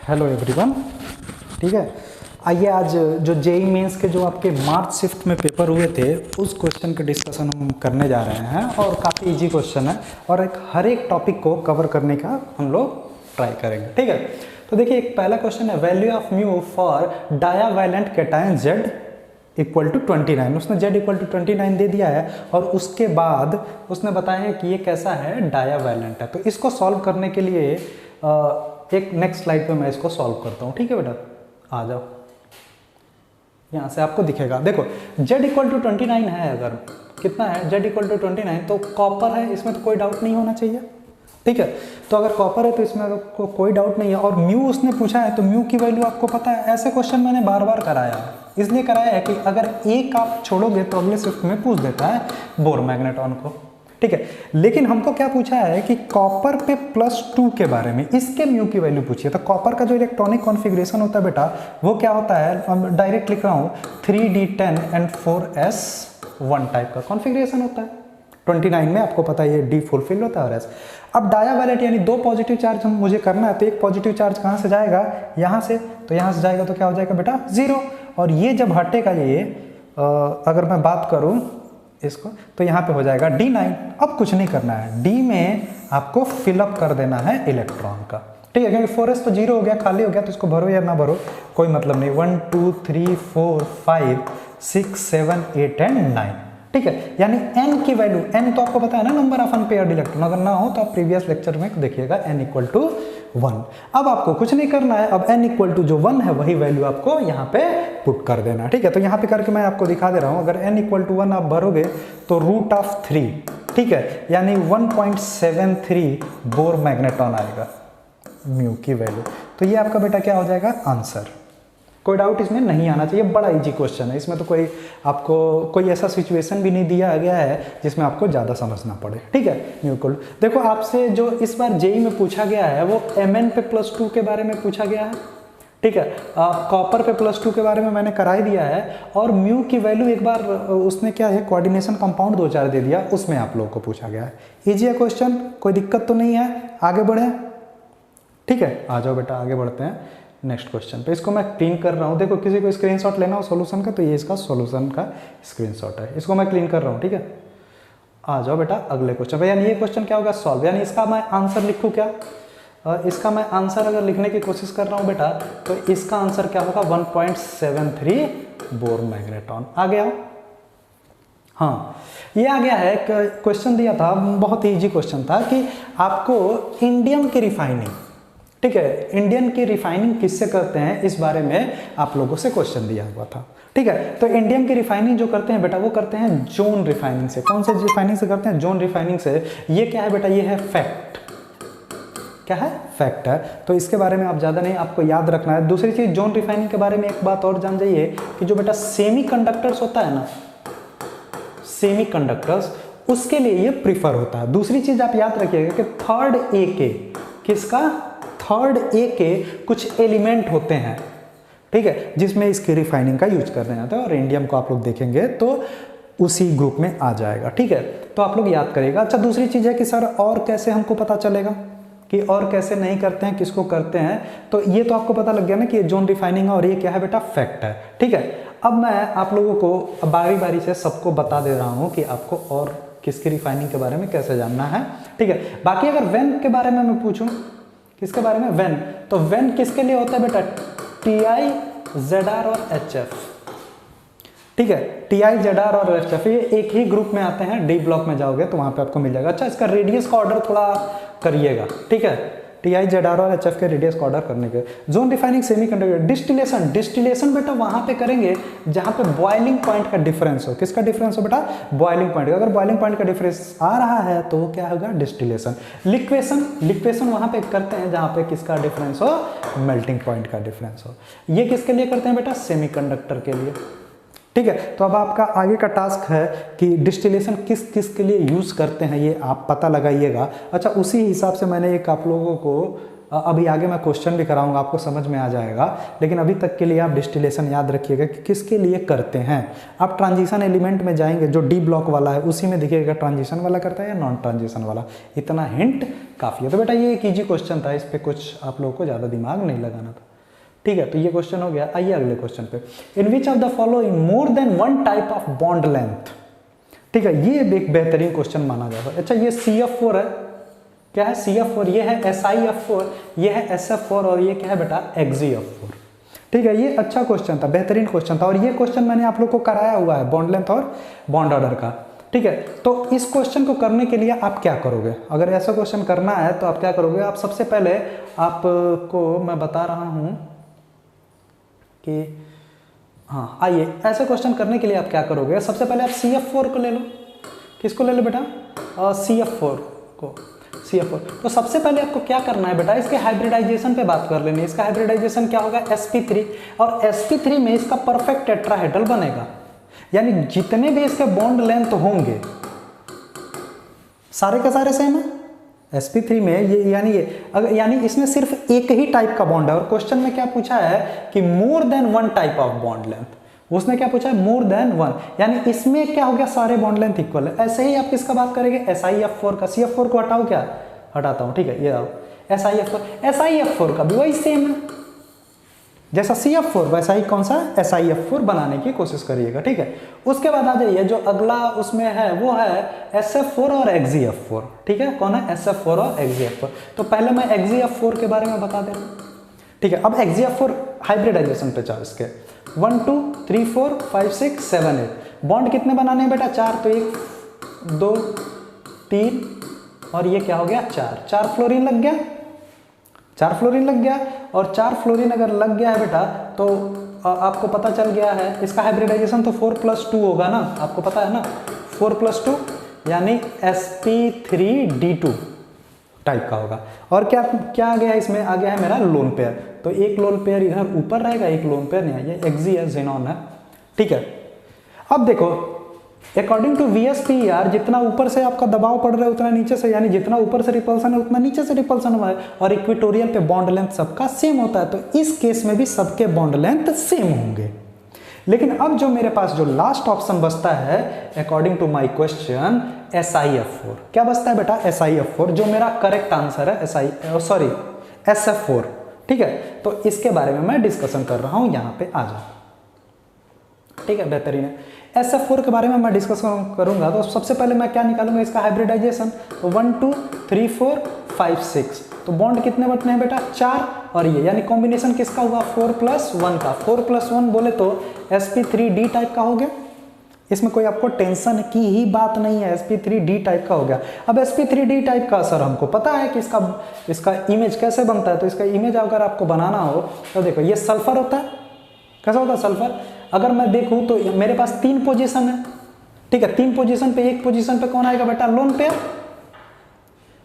Hello everyone. ठीक है, आइए आज जो जेई मेंस के जो आपके मार्च शिफ्ट में पेपर हुए थे उस क्वेश्चन के डिस्कशन हम करने जा रहे हैं और काफ़ी इजी क्वेश्चन है और हर एक टॉपिक को कवर करने का हम लोग ट्राई करेंगे। ठीक है, तो देखिए एक पहला क्वेश्चन है value of mu for divalent cation Z equal to 29। उसने z इक्वल टू 29 दे दिया है और उसके बाद उसने बताया है कि ये कैसा है, डायावैलेंट है। तो इसको सॉल्व करने के लिए एक नेक्स्ट स्लाइड पे मैं इसको सॉल्व करता हूँ। ठीक है बेटा, आ जाओ, यहाँ से आपको दिखेगा। देखो z इक्वल टू 29 है, अगर कितना है z इक्वल टू 29 तो कॉपर है, इसमें तो कोई डाउट नहीं होना चाहिए। ठीक है, तो अगर कॉपर है तो इसमें आपको कोई डाउट नहीं है। और म्यू उसने पूछा है तो म्यू की वैल्यू आपको पता है। ऐसे क्वेश्चन मैंने बार बार कराया है, इसलिए कराया है कि अगर एक आप छोड़ोगे तो अगले शिफ्ट में पूछ देता है बोर मैग्नेटॉन को। ठीक है, लेकिन हमको क्या पूछा है कि कॉपर पे +2 के बारे में, इसके म्यू की वैल्यू पूछी है। तो कॉपर का जो इलेक्ट्रॉनिक कॉन्फ़िगरेशन होता है बेटा वो क्या होता है, डायरेक्ट लिख रहा हूँ 3d10 एंड 4s1 टाइप का कॉन्फ़िगरेशन होता है। 29 में आपको पता है ये डी फुलफिल होता है और एस। अब डायावैलेंट यानी दो पॉजिटिव चार्ज हम मुझे करना है, तो एक पॉजिटिव चार्ज कहाँ से जाएगा, यहाँ से, तो यहाँ से जाएगा तो क्या हो जाएगा बेटा 0। और ये जब हटेगा ये अगर मैं बात करूँ इसको तो यहाँ पे हो जाएगा D9। अब कुछ नहीं करना है, D में आपको फिलअप कर देना है इलेक्ट्रॉन का। ठीक है, क्योंकि 4s तो 0 हो गया, खाली हो गया, तो इसको भरो या ना भरो कोई मतलब नहीं। 1 2 3 4 5 6 7 8 एंड 9। ठीक है, यानी n की वैल्यू, n तो आपको पता है ना नंबर ऑफ अनपेयर्ड इलेक्ट्रॉन, अगर ना हो तो आप प्रीवियस लेक्चर में देखिएगा n इक्वल टू 1। अब आपको कुछ नहीं करना है, अब n इक्वल टू जो 1 है वही वैल्यू आपको यहाँ पे पुट कर देना। ठीक है, तो यहाँ पे करके मैं आपको दिखा दे रहा हूँ। अगर n इक्वल टू 1 आप भरोगे तो √3, ठीक है, यानी 1.73 बोर मैग्नेटॉन आएगा म्यू की वैल्यू। तो ये आपका बेटा क्या हो जाएगा, आंसर। कोई डाउट इसमें नहीं आना चाहिए, बड़ा इजी क्वेश्चन है। इसमें तो कोई आपको कोई ऐसा सिचुएशन भी नहीं दिया गया है जिसमें आपको ज़्यादा समझना पड़े। ठीक है, म्यूकोल देखो आपसे जो इस बार जेई में पूछा गया है वो Mn पे +2 के बारे में पूछा गया है। ठीक है, कॉपर पे +2 के बारे में मैंने करा ही दिया है। और म्यू की वैल्यू एक बार उसने क्या है, कोऑर्डिनेशन कंपाउंड 2-4 दे दिया, उसमें आप लोगों को पूछा गया है। ईजी है क्वेश्चन, कोई दिक्कत तो नहीं है, आगे बढ़े। ठीक है, आ जाओ बेटा आगे बढ़ते हैं नेक्स्ट क्वेश्चन पे। इसको मैं क्लीन कर रहा हूँ, देखो किसी को स्क्रीनशॉट लेना हो सॉल्यूशन का तो ये इसका सॉल्यूशन का स्क्रीनशॉट है, इसको मैं क्लीन कर रहा हूँ। ठीक है, आ जाओ बेटा अगले क्वेश्चन पे। यानी ये क्वेश्चन क्या होगा, सॉल्व। यानी इसका मैं आंसर लिखूँ क्या, इसका मैं आंसर अगर लिखने की कोशिश कर रहा हूँ बेटा तो इसका आंसर क्या होगा, 1.73 बोर मैग्नेटॉन। आ गया, हाँ ये आ गया है। क्वेश्चन दिया था, बहुत ही ईजी क्वेश्चन था कि आपको इंडियम की रिफाइनिंग, ठीक है, इंडियन की रिफाइनिंग किससे करते हैं इस बारे में आप लोगों से क्वेश्चन दिया हुआ था। ठीक है, तो इंडियम की रिफाइनिंग जो करते हैं बेटा वो करते हैं जोन रिफाइनिंग से। कौन से रिफाइनिंग से करते हैं, जोन रिफाइनिंग से। ये क्या है बेटा, ये है फैक्ट। क्या है, फैक्ट है। तो इसके बारे में आप ज़्यादा नहीं, आपको याद रखना है। दूसरी चीज़, जोन रिफाइनिंग के बारे में एक बात और जान जाइए कि जो बेटा सेमी कंडक्टर्स होता है ना, सेमी कंडक्टर्स, उसके लिए ये प्रीफर होता है। दूसरी चीज़ आप याद रखिएगा कि थर्ड ए के, किसका, थर्ड ए के कुछ एलिमेंट होते हैं, ठीक है, जिसमें इसकी रिफाइनिंग का यूज करने जाता है। और इंडियम को आप लोग देखेंगे तो उसी ग्रुप में आ जाएगा। ठीक है, तो आप लोग याद करिएगा। अच्छा, दूसरी चीज़ है कि सर और कैसे हमको पता चलेगा कि और कैसे नहीं करते हैं, किसको करते हैं, तो ये तो आपको पता लग गया ना कि ये जोन रिफाइनिंग है और ये क्या है बेटा, फैक्ट है। ठीक है, अब मैं आप लोगों को बारी बारी से सबको बता दे रहा हूँ कि आपको और किसकी रिफाइनिंग के बारे में कैसे जानना है। ठीक है, बाकी अगर वेन के बारे में मैं पूछूँ, किसके बारे में, वेन, तो वेन किसके लिए होता है बेटा, TI, ZR और HF। ठीक है, TI, ZR और HF ये एक ही ग्रुप में आते हैं। डी ब्लॉक में जाओगे तो वहां पे आपको मिल जाएगा। अच्छा, इसका रेडियस का ऑर्डर थोड़ा करिएगा। ठीक है, TI, ZR और HF के रेडियस का ऑर्डर करने के। Zone refining, semi conductor, distillation. Distillation बेटा वहां पे करेंगे जहां पे बॉइलिंग पॉइंट का डिफरेंस हो। किसका डिफरेंस हो बेटा, बॉइलिंग पॉइंट का। अगर बॉइलिंग पॉइंट का डिफरेंस आ रहा है तो वो क्या होगा, डिस्टिलेशन। लिक्वेशन, लिक्वेशन वहां पे करते हैं जहां पे किसका डिफरेंस हो, मेल्टिंग पॉइंट का डिफरेंस हो। ये किसके लिए करते हैं बेटा, सेमी कंडक्टर के लिए। ठीक है, तो अब आपका आगे का टास्क है कि डिस्टिलेशन किस किस के लिए यूज़ करते हैं ये आप पता लगाइएगा। अच्छा, उसी हिसाब से मैंने एक आप लोगों को अभी आगे मैं क्वेश्चन भी कराऊंगा, आपको समझ में आ जाएगा, लेकिन अभी तक के लिए आप डिस्टिलेशन याद रखिएगा कि किसके लिए करते हैं। आप ट्रांजिशन एलिमेंट में जाएंगे, जो डी ब्लॉक वाला है उसी में दिखेगा ट्रांजिशन वाला करता है या नॉन ट्रांजिशन वाला। इतना हिंट काफ़ी है। तो बेटा ये एक ईजी क्वेश्चन था, इस पर कुछ आप लोगों को ज़्यादा दिमाग नहीं लगाना था। ठीक है, तो ये क्वेश्चन हो गया। आइए अगले क्वेश्चन पे। In which of the following more than one type of bond length. ठीक है, ये एक बेहतरीन क्वेश्चन माना जाता है। अच्छा, ये CF4 है, क्या है CF4, ये है SiF4, ये है SF4 और ये क्या है बेटा XeF4। ठीक है, ये अच्छा क्वेश्चन था, बेहतरीन क्वेश्चन था, और ये क्वेश्चन मैंने आप लोग को कराया हुआ है बॉन्ड लेंथ और बॉन्ड ऑर्डर का। ठीक है, तो इस क्वेश्चन को करने के लिए आप क्या करोगे, अगर ऐसा क्वेश्चन करना है तो आप क्या करोगे। आप सबसे पहले, आपको मैं बता रहा हूं कि हाँ, आइए ऐसा क्वेश्चन करने के लिए आप क्या करोगे। सबसे पहले आप CF4 को ले लो। किसको ले लो बेटा, CF4 को, CF4। तो सबसे पहले आपको क्या करना है बेटा, इसके हाइब्रिडाइजेशन पे बात कर लेनी है। इसका हाइब्रिडाइजेशन क्या होगा, sp3, और sp3 में इसका परफेक्ट टेट्राहेड्रल बनेगा, यानी जितने भी इसके बॉन्ड लेंथ होंगे सारे के सारे सेम है। sp3 में ये यानी इसमें सिर्फ एक ही टाइप का बॉन्ड है, और क्वेश्चन में क्या पूछा है कि मोर than one type of bond length. उसने क्या पूछा है, मोर देन वन, यानी इसमें क्या हो गया, सारे बॉन्ड लेंथ इक्वल है। ऐसे ही आप किसका बात करेंगे, SiF4 का। CF4 को हटाओ, क्या हटाता हूं, ठीक है, ये आओ SiF4 का भी वही सेम है, जैसा CF4 वैसा ही कौन सा SiF4 बनाने की कोशिश करिएगा। ठीक है, उसके बाद आ जाइए, जो अगला उसमें है वो है SF4 और XeF4। ठीक है, कौन है, SF4 और XeF4। तो पहले मैं XeF4 के बारे में बता दे रहा हूं। ठीक है, अब XeF4 हाइब्रिडाइजेशन पे चार, इसके 1 2 3 4 5 6 7 8 बॉन्ड कितने बनाने हैं बेटा, 4। तो 1 2 3 और ये क्या हो गया, 4 फ्लोरीन लग गया, 4 फ्लोरीन लग गया। और 4 फ्लोरीन अगर लग गया है बेटा, तो आपको पता चल गया है इसका हाइब्रिडाइजेशन तो 4+2 होगा ना, आपको पता है ना, 4+2 यानी sp3d2 टाइप का होगा। और क्या क्या आ गया इसमें, आ गया है मेरा लोन पेयर। तो एक लोन पेयर इधर ऊपर रहेगा, एक लोन पेयर नहीं, ये Xe है, xenon है। ठीक है, अब देखो अकॉर्डिंग टू VSPER जितना ऊपर से आपका दबाव पड़ रहा है उतना नीचे से, यानी जितना ऊपर से रिपल्सन है उतना नीचे से रिपल्सन हुआ है, और इक्वेटोरियल पे बॉन्ड लेंथ सबका सेम होता है। तो इस केस में भी सबके बॉन्ड लेंथ सेम होंगे। लेकिन अब जो मेरे पास जो लास्ट ऑप्शन बचता है according to my question, SiF4। क्या बचता है बेटा, SiF4, जो मेरा करेक्ट आंसर है SF4। ठीक है, तो इसके बारे में मैं डिस्कशन कर रहा हूं, यहां पे आ जाओ। ठीक है, बेहतरीन है। SF4 के बारे में मैं डिस्कस करूंगा। तो सबसे पहले मैं क्या निकालूंगा, इसका हाइब्रिडाइजेशन। तो 1 2 3 4 5 6, तो बॉन्ड कितने बटने हैं बेटा, 4। और ये यानी कॉम्बिनेशन किसका हुआ, 4+1 का। 4+1 बोले तो sp3d टाइप का हो गया, इसमें कोई आपको टेंशन की ही बात नहीं है, sp3d टाइप का हो गया। अब sp3d टाइप का असर हमको पता है कि इसका इमेज कैसे बनता है। तो इसका इमेज अगर आपको बनाना हो तो देखो, ये सल्फर होता है, कैसा होता है सल्फर। अगर मैं देखूं तो मेरे पास 3 पोजीशन है। ठीक है, 3 पोजीशन पे, एक पोजीशन पे कौन आएगा बेटा, लोन पेयर।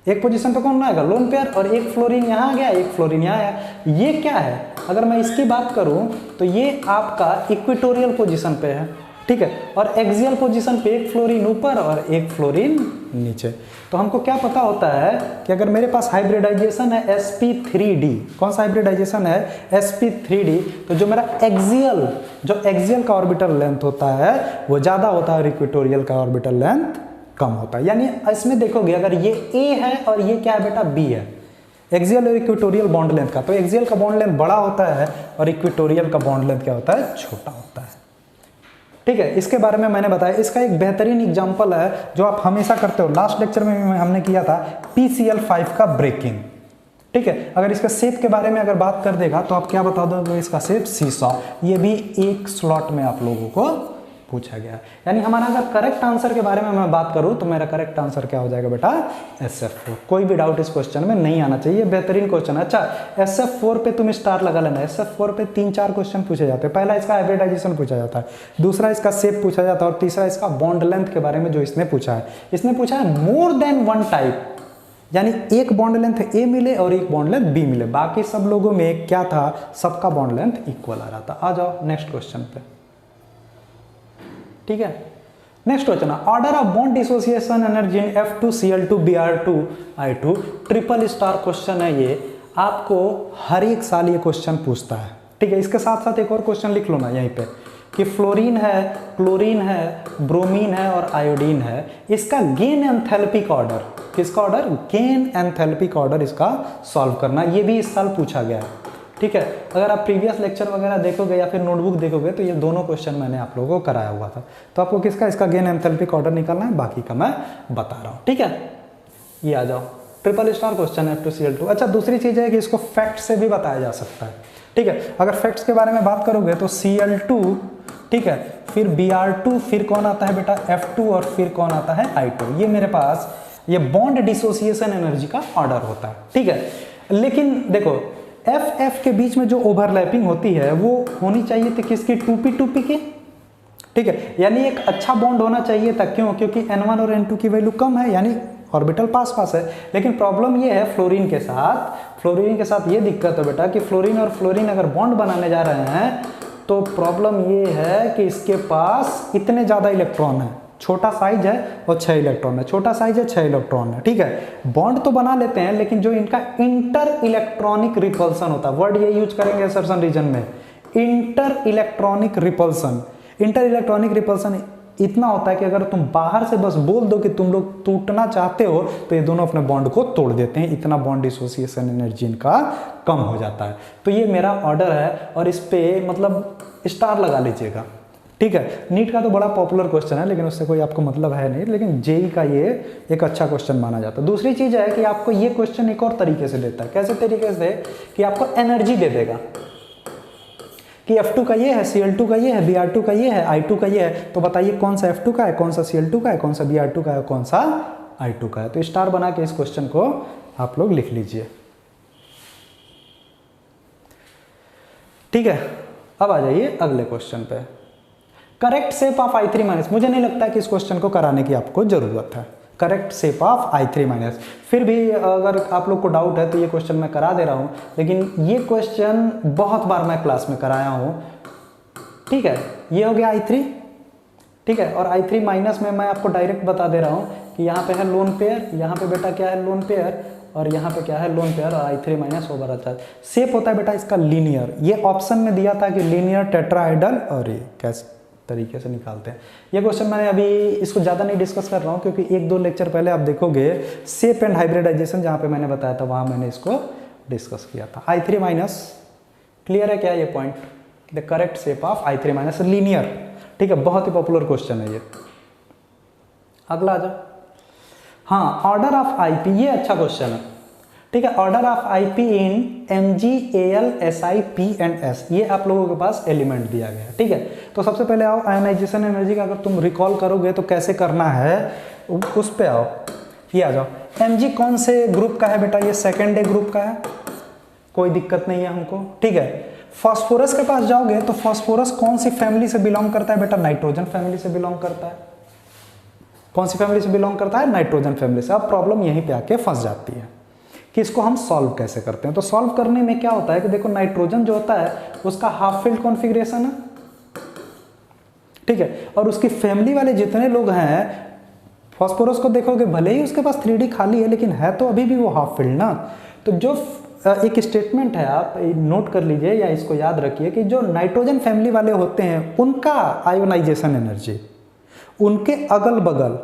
एक पोजीशन पे कौन आएगा, लोन पेयर, और एक फ्लोरीन यहाँ आ गया, एक फ्लोरीन यहाँ आया। ये क्या है, अगर मैं इसकी बात करूं तो ये आपका इक्वेटोरियल पोजीशन पे है। ठीक है, और एक्सियल पोजीशन पे एक फ्लोरीन ऊपर और एक फ्लोरीन नीचे। तो हमको क्या पता होता है कि अगर मेरे पास हाइब्रिडाइजेशन है sp3d, कौन सा हाइब्रिडाइजेशन है, sp3d, तो जो मेरा एक्सियल का ऑर्बिटल लेंथ होता है वो ज़्यादा होता है और इक्वेटोरियल का ऑर्बिटल लेंथ कम होता है। यानी इसमें देखोगे अगर ये A है और ये क्या है बेटा, B है, एक्सियल और इक्वेटोरियल बॉन्ड लेंथ का, तो एक्सियल का बॉन्ड लेंथ बड़ा होता है और इक्वेटोरियल का बॉन्ड लेंथ क्या होता है, छोटा होता है। ठीक है, इसके बारे में मैंने बताया। इसका एक बेहतरीन एग्जांपल है जो आप हमेशा करते हो, लास्ट लेक्चर में हमने किया था, PCl5 का ब्रेकिंग। ठीक है, अगर इसका शेप के बारे में अगर बात कर देगा तो आप क्या बता दोगे, इसका शेप सीसॉ। ये भी एक स्लॉट में आप लोगों को पूछा गया है। यानी हमारा अगर करेक्ट आंसर के बारे में मैं बात करूं तो मेरा करेक्ट आंसर क्या हो जाएगा बेटा, SF4। कोई भी डाउट इस क्वेश्चन में नहीं आना चाहिए, बेहतरीन क्वेश्चन है। अच्छा, SF4 पे तुम स्टार लगा लेना। SF4 पे 3-4 क्वेश्चन पूछे जाते हैं। पहला इसका हाइब्रिडाइजेशन पूछा जाता है, दूसरा इसका शेप पूछा जाता है, और तीसरा इसका बॉन्ड लेंथ के बारे में जो इसने पूछा है। इसने पूछा है मोर देन वन टाइप, यानी एक बॉन्ड लेंथ A मिले और एक बॉन्ड लेंथ B मिले। बाकी सब लोगों में क्या था, सबका बॉन्ड लेंथ इक्वल आ रहा था। आ जाओ नेक्स्ट क्वेश्चन पे। ठीक है, next question, order of bond dissociation energy in F2Cl2Br2I2, triple star question है ये। आपको हर एक साल ये क्वेश्चन पूछता है, ठीक है। इसके साथ साथ एक और क्वेश्चन लिख लो ना यहीं पे कि फ्लोरीन है, क्लोरीन है, ब्रोमीन है और आयोडीन है, इसका गेन एंथैल्पिक ऑर्डर, किसका ऑर्डर, गेन एंथैल्पिक ऑर्डर इसका सॉल्व करना, ये भी इस साल पूछा गया है, ठीक है। अगर आप प्रीवियस लेक्चर वगैरह देखोगे या फिर नोटबुक देखोगे तो ये दोनों क्वेश्चन मैंने आप लोगों को कराया हुआ था। तो आपको किसका, इसका गेन एंथैल्पिक ऑर्डर निकालना है, बाकी का मैं बता रहा हूँ, ठीक है। ये आ जाओ, ट्रिपल स्टार क्वेश्चन है F2Cl2। अच्छा, दूसरी चीज है कि इसको फैक्ट से भी बताया जा सकता है, ठीक है। अगर फैक्ट्स के बारे में बात करोगे तो Cl2, ठीक है, फिर Br2, फिर कौन आता है बेटा F2 और फिर कौन आता है I2। ये मेरे पास ये बॉन्ड डिसोसिएशन एनर्जी का ऑर्डर होता है, ठीक है। लेकिन देखो F के बीच में जो ओवरलैपिंग होती है वो होनी चाहिए थी किसकी, 2p की, ठीक है। यानी एक अच्छा बॉन्ड होना चाहिए था, क्यों, क्योंकि N1 और N2 की वैल्यू कम है, यानी ऑर्बिटल पास पास है। लेकिन प्रॉब्लम ये है फ्लोरीन के साथ ये दिक्कत है बेटा कि फ्लोरीन और फ्लोरीन अगर बॉन्ड बनाने जा रहे हैं तो प्रॉब्लम ये है कि इसके पास इतने ज़्यादा इलेक्ट्रॉन है, छोटा साइज है और 6 इलेक्ट्रॉन है, छोटा साइज है 6 इलेक्ट्रॉन है, ठीक है। बॉन्ड तो बना लेते हैं लेकिन जो इनका इंटर इलेक्ट्रॉनिक रिपल्सन होता है, वर्ड ये यूज करेंगे असर्शन रीजन में, inter electronic repulsion. Inter electronic repulsion इतना होता है कि अगर तुम बाहर से बस बोल दो कि तुम लोग टूटना चाहते हो तो ये दोनों अपने बॉन्ड को तोड़ देते हैं, इतना बॉन्ड डिसोसिएशन एनर्जी इनका कम हो जाता है। तो ये मेरा ऑर्डर है और इस पे मतलब स्टार लगा लीजिएगा, ठीक है। नीट का तो बड़ा पॉपुलर क्वेश्चन है लेकिन उससे कोई आपको मतलब है नहीं, लेकिन जेई का ये एक अच्छा क्वेश्चन माना जाता है। दूसरी चीज है कि आपको ये क्वेश्चन एक और तरीके से देता है, कैसे तरीके से कि आपको एनर्जी दे देगा कि F2 का ये है, Cl2 का ये है, Br2 का ये है, I2 का ये है, तो बताइए कौन सा F2 का है, कौन सा Cl2 का है, कौन सा Br2 का है, कौन सा I2 का है। तो स्टार बना के इस क्वेश्चन को आप लोग लिख लीजिए, ठीक है। अब आ जाइए अगले क्वेश्चन पे, correct shape of I3 minus. मुझे नहीं लगता कि इस क्वेश्चन को कराने की आपको जरूरत है, correct shape of I3 minus. फिर भी अगर आप लोग को डाउट है तो ये क्वेश्चन मैं करा दे रहा हूँ, लेकिन ये क्वेश्चन बहुत बार मैं क्लास में कराया हूँ, ठीक है। ये हो गया I3, ठीक है। और I3 माइनस में मैं आपको डायरेक्ट बता दे रहा हूँ कि यहाँ पे है लोन पेयर, यहाँ पे बेटा क्या है लोन पेयर, और यहाँ पे क्या है लोन पेयर, और I3 माइनस ओवर आता है। शेप होता है बेटा इसका लीनियर, ये ऑप्शन में दिया था कि लीनियर टेट्राहेड्रल, और ये कैसे तरीके से निकालते हैं। ये क्वेश्चन मैंने अभी इसको ज़्यादा नहीं डिस्कस कर रहा हूँ क्योंकि 1-2 लेक्चर पहले आप देखोगे शेप एंड हाइब्रिडाइजेशन जहाँ पे मैंने बताया था वहाँ मैंने इसको डिस्कस किया था। I3 माइनस क्लियर है क्या ये point, the correct shape of I3 minus linear, ठीक है। बहुत ही पॉपुलर क्वेश्चन है ये। अगला आ जाओ, हाँ, ऑर्डर ऑफ IP, ये अच्छा क्वेश्चन है, ठीक है। Order of IP in MgAl Si P and S, ये आप लोगों के पास एलिमेंट दिया गया है, ठीक है। तो सबसे पहले आओ आयनाइजेशन एनर्जी का अगर तुम रिकॉल करोगे तो कैसे करना है उस पे आओ, ये आ जाओ। Mg कौन से ग्रुप का है बेटा, ये सेकेंड डे ग्रुप का है, कोई दिक्कत नहीं है हमको, ठीक है। फास्फोरस के पास जाओगे तो फास्फोरस कौन सी फैमिली से बिलोंग करता है बेटा, नाइट्रोजन फैमिली से बिलोंग करता है। कौन सी फैमिली से बिलोंग करता है, नाइट्रोजन फैमिली से। अब प्रॉब्लम यहीं पे आके फंस जाती है कि इसको हम सॉल्व कैसे करते हैं। तो सॉल्व करने में क्या होता है कि देखो नाइट्रोजन जो होता है उसका हाफ फील्ड कॉन्फ़िगरेशन है, ठीक है। और उसकी फैमिली वाले जितने लोग हैं, फास्फोरस को देखोगे भले ही उसके पास 3D खाली है लेकिन है तो अभी भी वो हाफ फील्ड ना। तो जो एक स्टेटमेंट है, आप नोट कर लीजिए या इसको याद रखिए कि जो नाइट्रोजन फैमिली वाले होते हैं उनका आयोनाइजेशन एनर्जी उनके अगल बगल,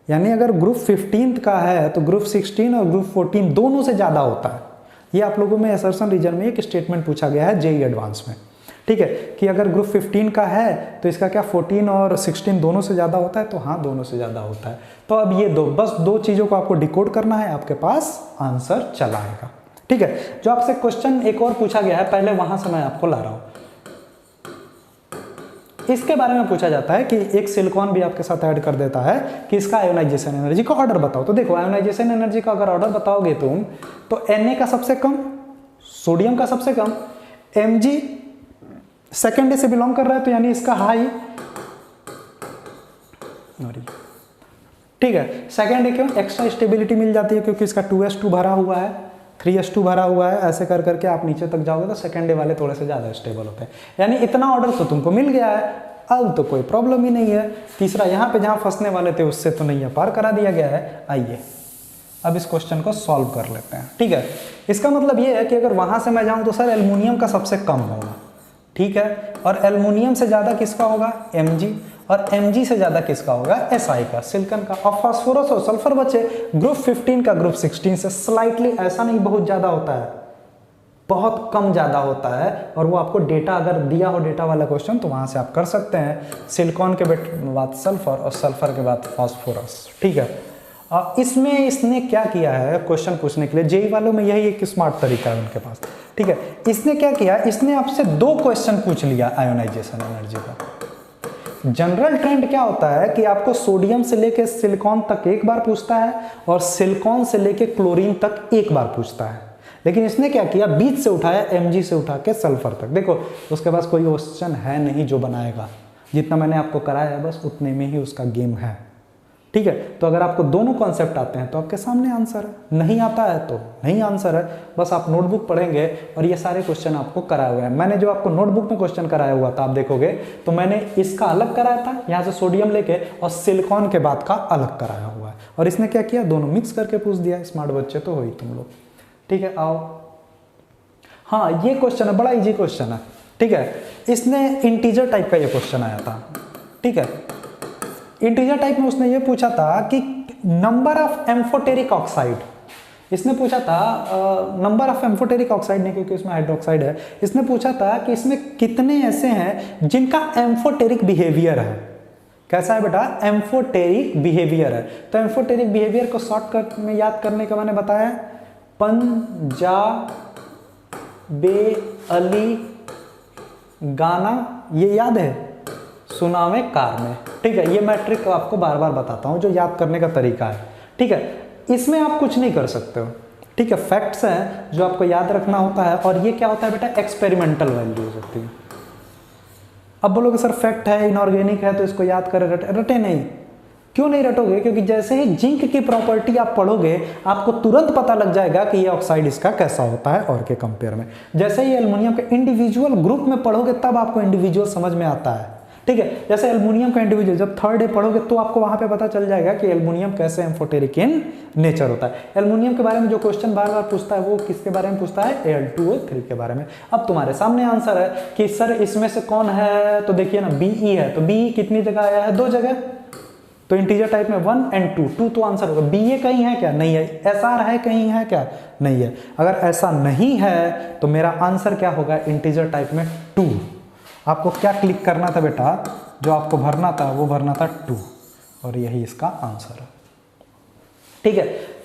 यानी अगर ग्रुप 15 का है तो ग्रुप 16 और ग्रुप 14 दोनों से ज़्यादा होता है। ये आप लोगों में असर्शन रीजन में एक स्टेटमेंट पूछा गया है जेईई एडवांस में, ठीक है, कि अगर ग्रुप 15 का है तो इसका क्या 14 और 16 दोनों से ज़्यादा होता है, तो हाँ दोनों से ज़्यादा होता है। तो अब ये बस दो चीज़ों को आपको डिकोड करना है, आपके पास आंसर चला आएगा, ठीक है। जो आपसे क्वेश्चन एक और पूछा गया है पहले वहाँ से मैं आपको ला रहा हूँ, इसके बारे में पूछा जाता है कि एक सिलिकॉन भी आपके साथ ऐड कर देता है कि इसका आयोनाइजेशन एनर्जी का ऑर्डर बताओ। तो देखो आयोनाइजेशन एनर्जी का अगर ऑर्डर बताओगे तुम तो Na का सबसे कम, सोडियम का सबसे कम, Mg सेकेंड डे से बिलोंग कर रहा है तो यानी इसका हाई, ठीक है। सेकेंड डे क्यों, एक्स्ट्रा स्टेबिलिटी मिल जाती है क्योंकि इसका 2s2 भरा हुआ है, 3s2 भरा हुआ है, ऐसे कर करके आप नीचे तक जाओगे तो सेकेंड डे वाले थोड़े से ज़्यादा स्टेबल होते हैं। यानी इतना ऑर्डर तो तुमको मिल गया है, अब तो कोई प्रॉब्लम ही नहीं है। तीसरा यहाँ पे जहाँ फंसने वाले थे उससे तो नहीं है, पार करा दिया गया है। आइए अब इस क्वेश्चन को सॉल्व कर लेते हैं, ठीक है। इसका मतलब ये है कि अगर वहां से मैं जाऊं तो सर एल्युमिनियम का सबसे कम होगा, ठीक है, और एल्युमिनियम से ज़्यादा किसका होगा, Mg, और Mg से ज़्यादा किसका होगा, Si का, सिलिकॉन का। और फास्फोरस और सल्फर बचे ग्रुप 15 का ग्रुप 16 से स्लाइटली, ऐसा नहीं बहुत ज़्यादा होता है, बहुत कम ज़्यादा होता है। और वो आपको डेटा अगर दिया हो, डेटा वाला क्वेश्चन, तो वहाँ से आप कर सकते हैं। सिलिकॉन के बाद सल्फर और सल्फर के बाद फास्फोरस, ठीक है। इसमें इसने क्या किया है क्वेश्चन पूछने के लिए, जेई वालों में यही एक स्मार्ट तरीका है उनके पास, ठीक है। इसने क्या किया, इसने आपसे 2 क्वेश्चन पूछ लिया आयोनाइजेशन एनर्जी का। जनरल ट्रेंड क्या होता है कि आपको सोडियम से लेके सिलिकॉन तक एक बार पूछता है और सिलिकॉन से लेके क्लोरीन तक एक बार पूछता है, लेकिन इसने क्या किया, बीच से उठाया, Mg से उठा के सल्फर तक। देखो उसके पास कोई क्वेश्चन है नहीं जो बनाएगा, जितना मैंने आपको कराया है बस उतने में ही उसका गेम है, ठीक है। तो अगर आपको दोनों कॉन्सेप्ट आते हैं तो आपके सामने आंसर है, नहीं आता है तो नहीं आंसर है। बस आप नोटबुक पढ़ेंगे और ये सारे क्वेश्चन आपको कराए हुए हैं। मैंने जो आपको नोटबुक में क्वेश्चन कराया हुआ था, आप देखोगे तो मैंने इसका अलग कराया था, यहाँ से सोडियम लेके, और सिलिकॉन के बाद का अलग कराया हुआ है। और इसने क्या किया, दोनों मिक्स करके पूछ दिया। स्मार्ट बच्चे तो हो ही तुम लोग, ठीक है। आओ, हाँ ये क्वेश्चन है, बड़ा इजी क्वेश्चन है, ठीक है। इसने इंटीजर टाइप का ये क्वेश्चन आया था, ठीक है। इंटीजर टाइप में उसने ये पूछा था कि नंबर ऑफ एम्फोटेरिक ऑक्साइड, इसने पूछा था नंबर ऑफ एम्फोटेरिक ऑक्साइड नहीं, क्योंकि इसमें हाइड्रोक्साइड है। इसने पूछा था कि इसमें कितने ऐसे हैं जिनका एम्फोटेरिक बिहेवियर है। कैसा है बेटा, एम्फोटेरिक बिहेवियर है। तो एम्फोटेरिक बिहेवियर को शॉर्टकट में याद करने का मैंने बताया, पंजाबे अली गाना, ये याद है, सुनावे कार में, ठीक है। ये मैं ट्रिक आपको बार बार बताता हूं जो याद करने का तरीका है, ठीक है। इसमें आप कुछ नहीं कर सकते हो, ठीक है। फैक्ट्स हैं जो आपको याद रखना होता है, और ये क्या होता है बेटा, एक्सपेरिमेंटल वैल्यूज होती है। अब बोलोगे सर फैक्ट है, इनऑर्गेनिक है, तो इसको याद करें, रटे नहीं। क्यों नहीं रटोगे, क्योंकि जैसे ही जिंक की प्रॉपर्टी आप पढ़ोगे आपको तुरंत पता लग जाएगा कि ये ऑक्साइड इसका कैसा होता है और के कंपेयर में। जैसे ही एल्युमिनियम के इंडिविजुअल ग्रुप में पढ़ोगे तब आपको इंडिविजुअल समझ में आता है, ठीक है। जैसे एल्युमिनियम का इंडिविजुअल जब थर्ड डे पढ़ोगे तो आपको वहां पे पता चल जाएगा कि एल्युमिनियम कैसे एम्फोटेरिक इन नेचर होता है। एल्युमिनियम के बारे में जो क्वेश्चन बार बार पूछता है वो किसके बारे में पूछता है, Al2O3 के बारे में। अब तुम्हारे सामने आंसर है कि सर इसमें से कौन है, तो देखिए ना Be है, तो Be कितनी जगह आया है, 2 जगह। तो इंटीजर टाइप में 1 और 2, 2 तो आंसर होगा। Ba कहीं है क्या, नहीं है। Sr है कहीं है क्या, नहीं है। अगर ऐसा नहीं है तो मेरा आंसर क्या होगा, इंटीजर टाइप में 2। आपको क्या क्लिक करना था बेटा, जो आपको भरना था वो भरना था 2, और यही इसका आंसर है, ठीक है।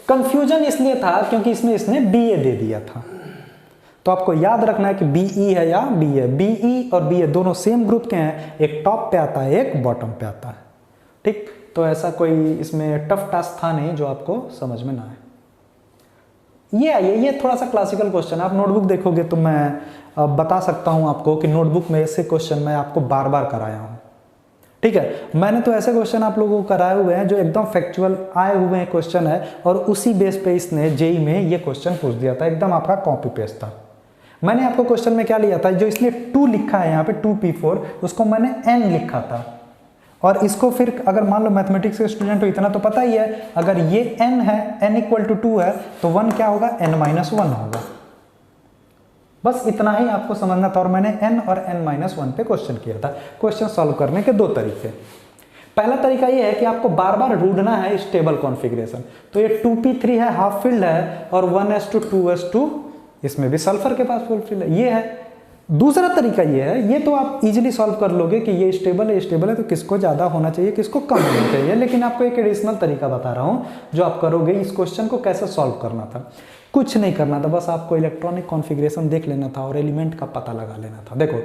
कंफ्यूजन इसलिए था क्योंकि इसमें इसने Ba दे दिया था। तो आपको याद रखना है कि Be है या Ba है। Be और Ba दोनों सेम ग्रुप के हैं, एक टॉप पे आता है, एक बॉटम पे आता है, ठीक। तो ऐसा कोई इसमें टफ टास्क था नहीं जो आपको समझ में ना आए। ये आइए, ये थोड़ा सा क्लासिकल क्वेश्चन है। आप नोटबुक देखोगे तो मैं बता सकता हूं आपको कि नोटबुक में ऐसे क्वेश्चन मैं आपको बार बार कराया हूं, ठीक है। मैंने तो ऐसे क्वेश्चन आप लोगों को कराए हुए हैं जो एकदम फैक्चुअल आए हुए हैं क्वेश्चन है, और उसी बेस पे इसने जेई में ये क्वेश्चन पूछ दिया था, एकदम आपका कॉपी पेस्ट था। मैंने आपको क्वेश्चन में क्या लिया था, जो इसने 2 लिखा है यहाँ पे 2p4, उसको मैंने n लिखा था। और इसको फिर अगर मान लो मैथमेटिक्स के स्टूडेंट हो, इतना तो पता ही है, अगर ये n है, n = 2 है, तो 1 क्या होगा, n-1 होगा। बस इतना ही आपको समझना था। और मैंने n और n-1 पे क्वेश्चन किया था। क्वेश्चन सॉल्व करने के 2 तरीके। पहला तरीका ये है कि आपको बार बार ढूंढना है स्टेबल कॉन्फ़िगरेशन। तो ये 2p3 है, हाफ फिल्ड है, और 1s2 2s2, इसमें भी सल्फर के पास फुल फिल्ड है, ये है। दूसरा तरीका ये है, ये तो आप इजीली सॉल्व कर लोगे कि ये स्टेबल है तो किसको ज़्यादा होना चाहिए, किसको कम होना चाहिए। लेकिन आपको एक एडिशनल तरीका बता रहा हूँ जो आप करोगे। इस क्वेश्चन को कैसे सॉल्व करना था, कुछ नहीं करना था, बस आपको इलेक्ट्रॉनिक कॉन्फ़िगरेशन देख लेना था और एलिमेंट का पता लगा लेना था। देखो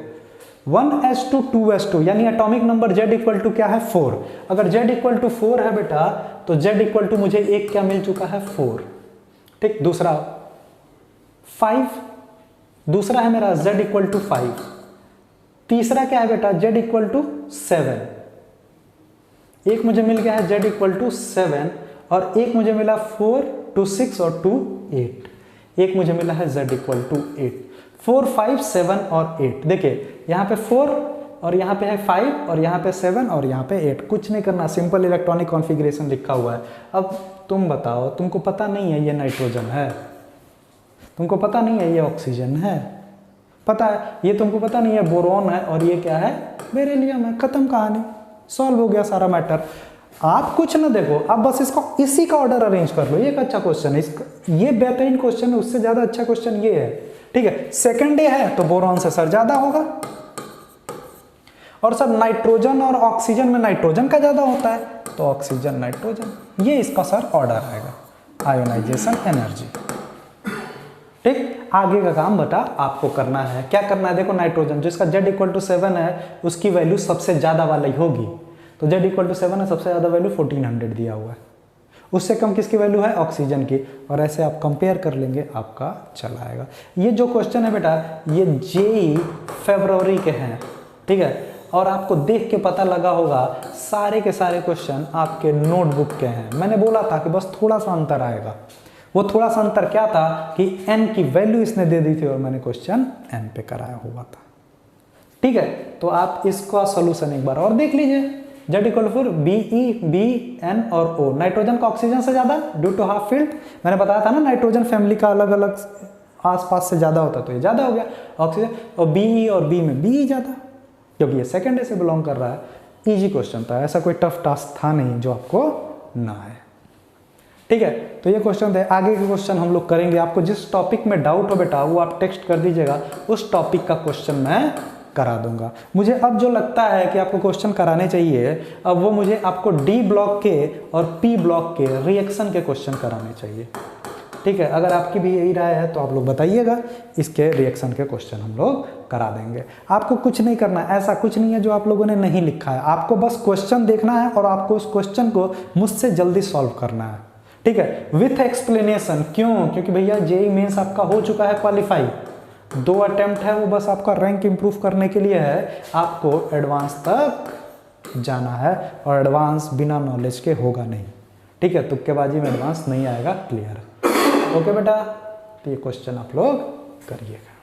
1s2 2s2 यानी एटॉमिक नंबर Z क्या है, 4। अगर Z 4 है बेटा तो Z मुझे एक क्या मिल चुका है, 4, ठीक। दूसरा 5, दूसरा है मेरा Z 5। तीसरा क्या है बेटा, Z 7। एक मुझे मिल गया है Z 7, और एक मुझे मिला 4 2 6 और 2 8। एक मुझे मिला है Z 8। 4 5 7 और 8। देखिए यहाँ पे 4 और यहाँ पे है 5 और यहाँ पे 7 और यहाँ पे 8। कुछ नहीं करना, सिंपल इलेक्ट्रॉनिक कॉन्फ़िगरेशन लिखा हुआ है। अब तुम बताओ, तुमको पता नहीं है ये नाइट्रोजन है, तुमको पता नहीं है ये ऑक्सीजन है, पता है ये तुमको पता नहीं है बोरॉन है और ये क्या है, बेरिलियम है, खत्म कहानी, सॉल्व हो गया सारा मैटर। आप कुछ ना देखो, आप बस इसको इसी का ऑर्डर अरेंज कर लो। ये एक अच्छा क्वेश्चन है, ये बेहतरीन क्वेश्चन है, उससे ज्यादा अच्छा क्वेश्चन ये है, ठीक है। सेकंड डे है तो बोरॉन से सर ज्यादा होगा, और सर नाइट्रोजन और ऑक्सीजन में नाइट्रोजन का ज्यादा होता है तो ऑक्सीजन नाइट्रोजन, ये इसका सर ऑर्डर आएगा, आयोनाइजेशन एनर्जी। ठीक, आगे का काम बेटा आपको करना है, क्या करना है, देखो नाइट्रोजन जिसका Z=7 है उसकी वैल्यू सबसे ज्यादा वाली होगी, तो Z=7 है, सबसे ज्यादा वैल्यू 1400 दिया हुआ है, उससे कम किसकी वैल्यू है, ऑक्सीजन की, और ऐसे आप कंपेयर कर लेंगे, आपका चला आएगा। ये जो क्वेश्चन है बेटा ये जेई फरवरी के हैं, ठीक है, और आपको देख के पता लगा होगा सारे के सारे क्वेश्चन आपके नोटबुक के हैं। मैंने बोला था कि बस थोड़ा सा अंतर आएगा, वो थोड़ा सा अंतर क्या था कि n की वैल्यू इसने दे दी थी और मैंने क्वेश्चन n पे कराया हुआ था, ठीक है। तो आप इसका सॉल्यूशन एक बार और देख लीजिए, Z=BE/BN और O, नाइट्रोजन का ऑक्सीजन से ज्यादा ड्यू टू हाफ फील्ड, मैंने बताया था ना नाइट्रोजन फैमिली का अलग अलग आसपास से ज्यादा होता है तो ये ज्यादा हो गया ऑक्सीजन, और BE और B में BE ज्यादा, क्योंकि ये सेकंड डे से बिलोंग कर रहा है। इजी क्वेश्चन था, ऐसा कोई टफ टास्क था नहीं जो आपको ना है, ठीक है। तो ये क्वेश्चन थे, आगे के क्वेश्चन हम लोग करेंगे। आपको जिस टॉपिक में डाउट हो बेटा वो आप टेक्स्ट कर दीजिएगा, उस टॉपिक का क्वेश्चन मैं करा दूंगा। मुझे अब जो लगता है कि आपको क्वेश्चन कराने चाहिए, अब वो मुझे आपको D ब्लॉक के और P ब्लॉक के रिएक्शन के क्वेश्चन कराने चाहिए, ठीक है। अगर आपकी भी यही राय है तो आप लोग बताइएगा, इसके रिएक्शन के क्वेश्चन हम लोग करा देंगे। आपको कुछ नहीं करना, ऐसा कुछ नहीं है जो आप लोगों ने नहीं लिखा है, आपको बस क्वेश्चन देखना है और आपको उस क्वेश्चन को मुझसे जल्दी सॉल्व करना है, ठीक है, विथ एक्सप्लेनेशन। क्यों? क्योंकि भैया जेईई मेंस आपका हो चुका है क्वालिफाई, 2 अटेम्प्ट है, वो बस आपका रैंक इंप्रूव करने के लिए है, आपको एडवांस तक जाना है, और एडवांस बिना नॉलेज के होगा नहीं, ठीक है, तुक्केबाजी में एडवांस नहीं आएगा, क्लियर। ओके बेटा, तो ये क्वेश्चन आप लोग करिएगा।